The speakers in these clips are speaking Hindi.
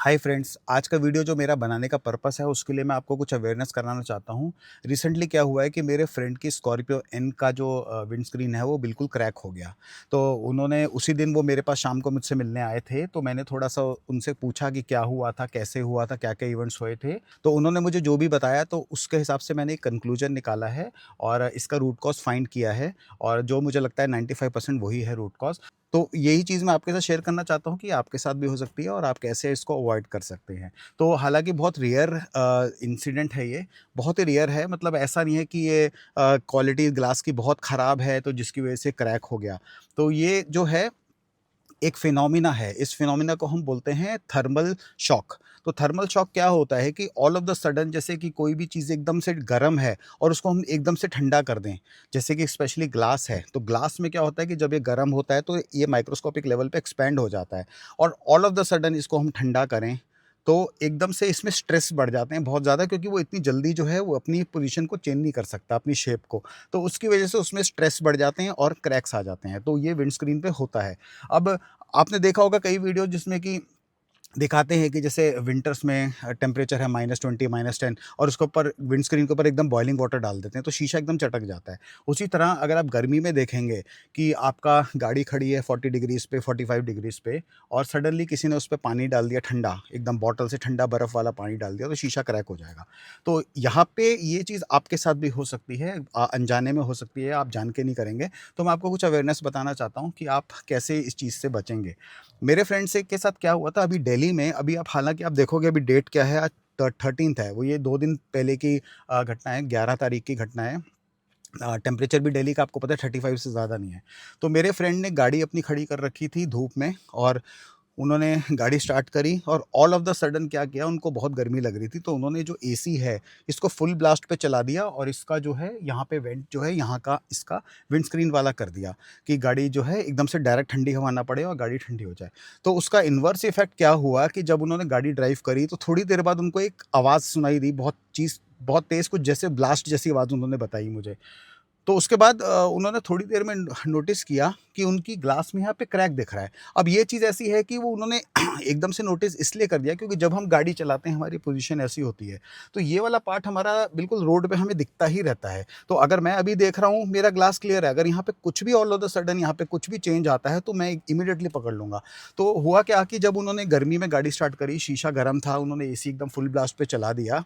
हाय फ्रेंड्स, आज का वीडियो जो मेरा बनाने का पर्पस है उसके लिए मैं आपको कुछ अवेयरनेस कराना चाहता हूँ। रिसेंटली क्या हुआ है कि मेरे फ्रेंड की स्कॉर्पियो एन का जो विंड स्क्रीन है वो बिल्कुल क्रैक हो गया। तो उन्होंने उसी दिन वो मेरे पास शाम को मुझसे मिलने आए थे, तो मैंने थोड़ा-सा उनसे पूछा कि क्या हुआ था, कैसे हुआ था, क्या-क्या इवेंट्स हुए थे। तो उन्होंने मुझे जो भी बताया तो उसके हिसाब से मैंने एक कंक्लूजन निकाला है और इसका रूट कॉज़ फाइंड किया है और जो मुझे लगता है 95% वही है रूट कॉज़। तो यही चीज़ मैं आपके साथ शेयर करना चाहता हूँ कि आपके साथ भी हो सकती है और आप कैसे इसको अवॉइड कर सकते हैं। तो हालाँकि बहुत रेयर इंसिडेंट है ये, बहुत ही रेयर है, मतलब ऐसा नहीं है कि ये क्वालिटी ग्लास की बहुत ख़राब है तो जिसकी वज़ह से क्रैक हो गया। तो ये जो है एक फिनोमिना है, इस फिनोमिना को हम बोलते हैं थर्मल शॉक। तो थर्मल शॉक क्या होता है कि ऑल ऑफ द सडन जैसे कि कोई भी चीज़ एकदम से गर्म है और उसको हम एकदम से ठंडा कर दें, जैसे कि स्पेशली ग्लास है, तो ग्लास में क्या होता है कि जब ये गर्म होता है तो ये माइक्रोस्कोपिक लेवल पे एक्सपैंड हो जाता है और ऑल ऑफ द सडन इसको हम ठंडा करें, तो एकदम से इसमें स्ट्रेस बढ़ जाते हैं बहुत ज़्यादा, क्योंकि वो इतनी जल्दी जो है वो अपनी पोज़ीशन को चेंज नहीं कर सकता, अपनी शेप को। तो उसकी वज़ह से उसमें स्ट्रेस बढ़ जाते हैं और क्रैक्स आ जाते हैं, तो ये विंडस्क्रीन पे होता है। अब आपने देखा होगा कई वीडियो जिसमें कि दिखाते हैं कि जैसे विंटर्स में टेम्परेचर है -20 -10 और उसके ऊपर विंडस्क्रीन के ऊपर एकदम बॉइलिंग वाटर डाल देते हैं तो शीशा एकदम चटक जाता है। उसी तरह अगर आप गर्मी में देखेंगे कि आपका गाड़ी खड़ी है 40 डिग्रीज़ पे, 45 डिग्रीज़ पे और सडनली किसी ने उस पे पानी डाल दिया ठंडा, एकदम बॉटल से ठंडा बर्फ़ वाला पानी डाल दिया तो शीशा क्रैक हो जाएगा। तो यहाँ पे ये चीज़ आपके साथ भी हो सकती है, अनजाने में हो सकती है, आप जान के नहीं करेंगे। तो मैं आपको कुछ अवेयरनेस बताना चाहता हूँ कि आप कैसे इस चीज़ से बचेंगे। मेरे फ्रेंड से के साथ क्या हुआ था अभी दिल्ली में, अभी आप हालाँकि आप देखोगे अभी डेट क्या है, आज 13th है, वो ये 2 दिन पहले की घटना है, 11 तारीख की घटना है। टेम्परेचर भी दिल्ली का आपको पता है 35 से ज़्यादा नहीं है। तो मेरे फ्रेंड ने गाड़ी अपनी खड़ी कर रखी थी धूप में और उन्होंने गाड़ी स्टार्ट करी और ऑल ऑफ द सडन क्या किया, उनको बहुत गर्मी लग रही थी तो उन्होंने जो एसी है इसको फुल ब्लास्ट पे चला दिया और इसका जो है यहाँ पे वेंट जो है यहाँ का इसका विंडस्क्रीन वाला कर दिया कि गाड़ी जो है एकदम से डायरेक्ट ठंडी हवा ना पड़े और गाड़ी ठंडी हो जाए। तो उसका इन्वर्स इफेक्ट क्या हुआ कि जब उन्होंने गाड़ी ड्राइव करी तो थोड़ी देर बाद उनको एक आवाज़ सुनाई दी, बहुत तेज़, कुछ जैसे ब्लास्ट जैसी आवाज़ उन्होंने बताई मुझे। तो उसके बाद उन्होंने थोड़ी देर में नोटिस किया कि उनकी ग्लास में यहाँ पे क्रैक दिख रहा है। अब ये चीज़ ऐसी है कि वो उन्होंने एकदम से नोटिस इसलिए कर दिया क्योंकि जब हम गाड़ी चलाते हैं हमारी पोजीशन ऐसी होती है। तो ये वाला पार्ट हमारा बिल्कुल रोड पे हमें दिखता ही रहता है। तो अगर मैं अभी देख रहा हूँ मेरा ग्लास क्लियर है, अगर यहाँ पे कुछ भी ऑल ऑफ द सडन यहाँ पे कुछ भी चेंज आता है तो मैं इमीडिएटली पकड़ लूँगा। तो हुआ क्या कि जब उन्होंने गर्मी में गाड़ी स्टार्ट करी, शीशा गर्म था, उन्होंने एसी एकदम फुल ब्लास्ट पे चला दिया।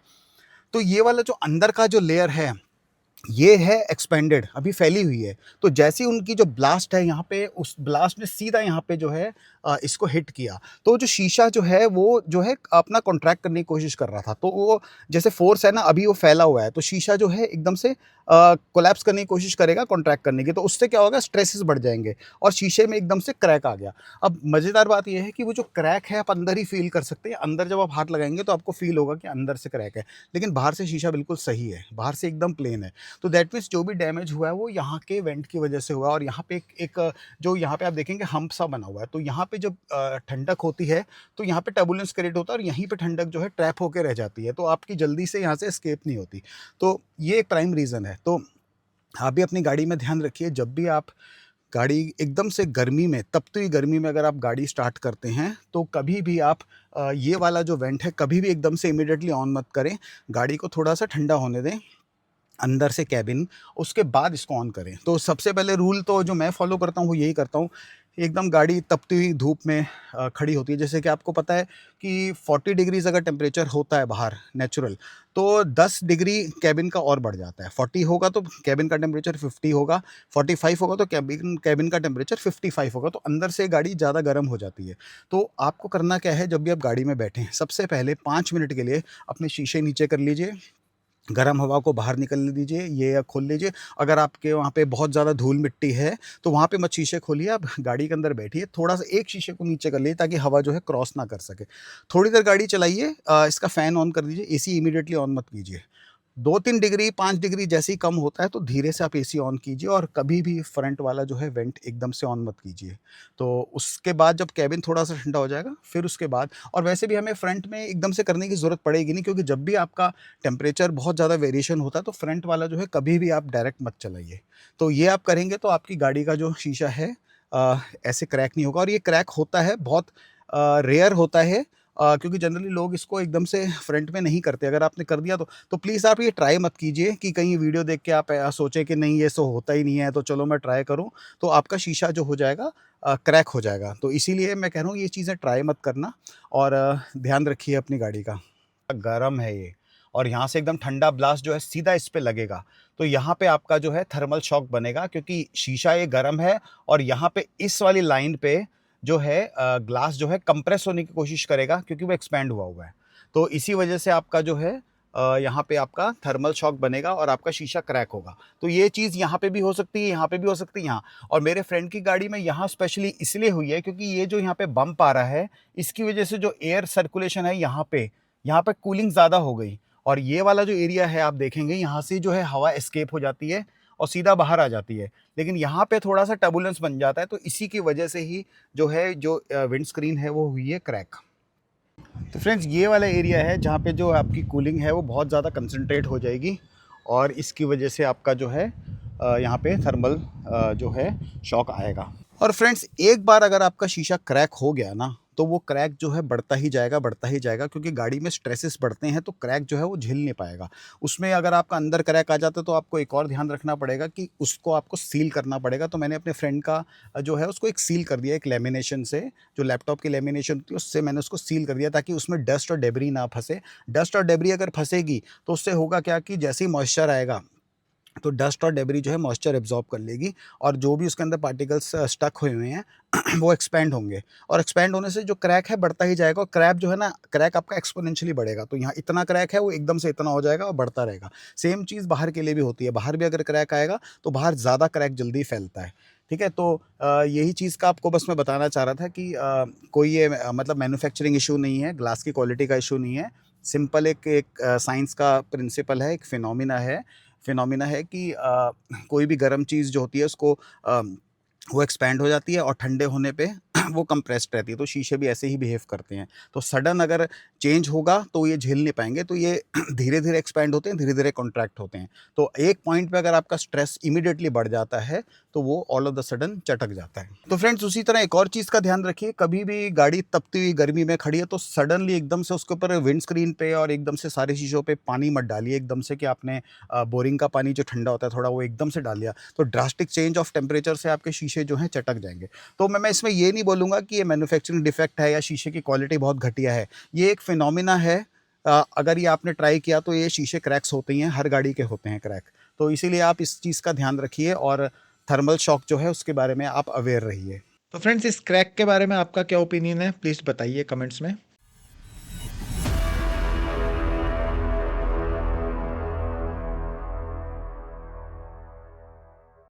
तो ये वाला जो अंदर का जो लेयर है ये है एक्सपेंडेड, अभी फैली हुई है। तो जैसे ही उनकी जो ब्लास्ट है यहाँ पे, उस ब्लास्ट ने सीधा यहाँ पे जो है इसको हिट किया। तो जो शीशा जो है वो जो है अपना कॉन्ट्रैक्ट करने की कोशिश कर रहा था। तो वो जैसे फ़ोर्स है ना, अभी वो फैला हुआ है तो शीशा जो है एकदम से कोलैप्स करने की कोशिश करेगा कॉन्ट्रैक्ट करने की। तो उससे क्या होगा, स्ट्रेसेस बढ़ जाएँगे और शीशे में एकदम से क्रैक आ गया। अब मज़ेदार बात ये है कि वो जो क्रैक है आप अंदर ही फ़ील कर सकते हैं। अंदर जब आप हाथ लगाएँगे तो आपको फ़ील होगा कि अंदर से क्रैक है। लेकिन बाहर से शीशा बिल्कुल सही है, बाहर से एकदम प्लेन है। तो दैट मीन्स जो भी डैमेज हुआ है वो यहाँ के वेंट की वजह से हुआ है और यहाँ पे जो यहाँ पे आप देखेंगे हम्प सा बना हुआ है। तो यहाँ पे जब ठंडक होती है तो यहाँ पे टर्बुलेंस क्रिएट होता है और यहीं पे ठंडक जो है ट्रैप होके रह जाती है, तो आपकी जल्दी से यहाँ से एस्केप नहीं होती। तो ये एक प्राइम रीज़न है। तो आप भी अपनी गाड़ी में ध्यान रखिए, जब भी आप गाड़ी एकदम से गर्मी में, तपती हुई गर्मी में अगर आप गाड़ी स्टार्ट करते हैं तो कभी भी आप ये वाला जो वेंट है कभी भी एकदम से इमीडिएटली ऑन मत करें। गाड़ी को थोड़ा सा ठंडा होने दें अंदर से केबिन, उसके बाद इसको ऑन करें। तो सबसे पहले रूल तो जो मैं फ़ॉलो करता हूँ वो यही करता हूँ, एकदम गाड़ी तपती हुई धूप में खड़ी होती है, जैसे कि आपको पता है कि 40 डिग्रीज़ अगर टेम्परेचर होता है बाहर नेचुरल, तो 10 डिग्री केबिन का और बढ़ जाता है। 40 होगा तो केबिन का टेम्परेचर 50 होगा, 45 होगा तो केबिन केबिन का टेम्परेचर 55 होगा, तो अंदर से गाड़ी ज़्यादा गर्म हो जाती है। तो आपको करना क्या है, जब भी आप गाड़ी में बैठें, सबसे पहले 5 मिनट के लिए अपने शीशे नीचे कर लीजिए, गर्म हवा को बाहर निकलने दीजिए, ये या खोल लीजिए। अगर आपके वहाँ पे बहुत ज़्यादा धूल-मिट्टी है, तो वहाँ पे मत शीशे खोलिए, आप गाड़ी के अंदर बैठिए, थोड़ा-सा एक शीशे को नीचे कर लीजिए ताकि हवा जो है क्रॉस ना कर सके। थोड़ी देर गाड़ी चलाइए, इसका फ़ैन ऑन कर दीजिए, एसी इमीडिएटली ऑन मत कीजिए। 2-3 डिग्री, 5 डिग्री जैसे ही कम होता है तो धीरे से आप एसी ऑन कीजिए और कभी भी फ्रंट वाला जो है वेंट एकदम से ऑन मत कीजिए। तो उसके बाद जब केबिन थोड़ा-सा ठंडा हो जाएगा, फिर उसके बाद, और वैसे भी हमें फ्रंट में एकदम से करने की ज़रूरत पड़ेगी नहीं, क्योंकि जब भी आपका टेम्परेचर बहुत ज़्यादा वेरिएशन होता है तो फ्रंट वाला जो है कभी भी आप डायरेक्ट मत चलाइए। तो ये आप करेंगे तो आपकी गाड़ी का जो शीशा है ऐसे क्रैक नहीं होगा, और ये क्रैक होता है बहुत रेयर होता है। क्योंकि जनरली लोग इसको एकदम से फ्रंट में नहीं करते। अगर आपने कर दिया तो प्लीज़ आप ये ट्राई मत कीजिए कि कहीं वीडियो देख के आप सोचें कि नहीं ये सो होता ही नहीं है, तो चलो मैं ट्राई करूँ, तो आपका शीशा जो हो जाएगा क्रैक हो जाएगा। तो इसीलिए मैं कह रहा हूँ ये चीज़ें ट्राई मत करना और ध्यान रखिए अपनी गाड़ी का। गरम है ये और यहाँ से एकदम ठंडा ब्लास्ट जो है सीधा इस पे लगेगा, तो यहाँ पे आपका जो है थर्मल शॉक बनेगा, क्योंकि शीशा ये गर्म है और यहाँ पे इस वाली लाइन पे जो है ग्लास जो है कंप्रेस होने की कोशिश करेगा, क्योंकि वो एक्सपैंड हुआ है। तो इसी वजह से आपका जो है यहाँ पे आपका थर्मल शॉक बनेगा और आपका शीशा क्रैक होगा। तो ये चीज़ यहाँ पे भी हो सकती है, यहाँ पे भी हो सकती है, यहाँ। और मेरे फ्रेंड की गाड़ी में यहाँ स्पेशली इसलिए हुई है क्योंकि ये जो यहाँ पे बम्प आ रहा है, इसकी वजह से जो एयर सर्कुलेशन है यहाँ पे कूलिंग ज़्यादा हो गई और ये वाला जो एरिया है आप देखेंगे यहाँ से जो है हवा एस्केप हो जाती है और सीधा बाहर आ जाती है। लेकिन यहाँ पे थोड़ा-सा टर्बुलेंस बन जाता है, तो इसी की वजह से ही जो है विंड स्क्रीन है वो हुई है क्रैक। तो फ्रेंड्स ये वाला एरिया है जहाँ पे जो आपकी कूलिंग है वो बहुत ज़्यादा कंसंट्रेट हो जाएगी और इसकी वजह से आपका जो है यहाँ पे थर्मल जो है शॉक आएगा। और फ्रेंड्स एक बार अगर आपका शीशा क्रैक हो गया ना, तो वो क्रैक जो है बढ़ता ही जाएगा, क्योंकि गाड़ी में स्ट्रेसेस बढ़ते हैं तो क्रैक जो है वो झेल नहीं पाएगा। उसमें अगर आपका अंदर क्रैक आ जाता है तो आपको एक और ध्यान रखना पड़ेगा कि उसको आपको सील करना पड़ेगा। तो मैंने अपने फ्रेंड का जो है उसको एक सील कर दिया, एक लेमिनेशन से, जो लैपटॉप की लेमिनेशन होती है उससे मैंने उसको सील कर दिया, ताकि उसमें डस्ट और डेब्री ना फंसे। डस्ट और डेब्री अगर फंसेगी तो उससे होगा क्या कि जैसे ही मॉइस्चर आएगा तो डस्ट और डेब्री जो है मॉइस्चर एब्जॉर्ब कर लेगी और जो भी उसके अंदर पार्टिकल्स स्टक हुए हैं वो एक्सपैंड होंगे और एक्सपैंड होने से जो क्रैक है बढ़ता ही जाएगा और क्रैक जो है ना, क्रैक आपका एक्सपोनेंशियली बढ़ेगा। तो यहाँ इतना क्रैक है वो एकदम से इतना हो जाएगा और बढ़ता रहेगा। सेम चीज़ बाहर के लिए भी होती है, बाहर भी अगर क्रैक आएगा तो बाहर ज़्यादा क्रैक जल्दी फैलता है। ठीक है, तो यही चीज़ का आपको बस मैं बताना चाह रहा था कि कोई ये मतलब मैन्युफैक्चरिंग इशू नहीं है, ग्लास की क्वालिटी का इशू नहीं है। सिंपल एक एक साइंस का प्रिंसिपल है, एक फिनोमिना है कि कोई भी गर्म चीज़ जो होती है उसको वो एक्सपैंड हो जाती है और ठंडे होने पे वो कंप्रेस्ड रहती है। तो शीशे भी ऐसे ही बिहेव करते हैं। तो सडन अगर चेंज होगा तो ये झेल नहीं पाएंगे, तो ये धीरे-धीरे एक्सपैंड होते हैं, धीरे-धीरे कॉन्ट्रैक्ट होते हैं। तो एक पॉइंट पे अगर आपका स्ट्रेस इमीडिएटली बढ़ जाता है तो वो ऑल ऑफ द सडन चटक जाता है। तो फ्रेंड्स उसी तरह एक और चीज़ का ध्यान रखिए, कभी भी गाड़ी तपती हुई गर्मी में खड़ी है तो सडनली एकदम से उसके ऊपर विंड स्क्रीन पे और एकदम से सारे शीशों पे पानी मत डालिए एकदम से, कि आपने बोरिंग का पानी जो ठंडा होता है थोड़ा वो एकदम से डाल दिया, तो ड्रास्टिक चेंज ऑफ टेम्परेचर से आपके शीशे जो हैं चटक जाएँगे। तो मैं इसमें ये नहीं बोलूँगा कि ये मैन्युफैक्चरिंग डिफेक्ट है या शीशे की क्वालिटी बहुत घटिया है। ये एक फिनोमिना है। अगर ये आपने ट्राई किया तो ये शीशे क्रैक्स होते ही हैं, हर गाड़ी के होते हैं क्रैक। तो इसीलिए आप इस चीज़ का ध्यान रखिए और थर्मल शॉक जो है उसके बारे में आप अवेयर रहिए। तो फ्रेंड्स इस क्रैक के बारे में आपका क्या ओपिनियन है, प्लीज़ बताइए कमेंट्स में।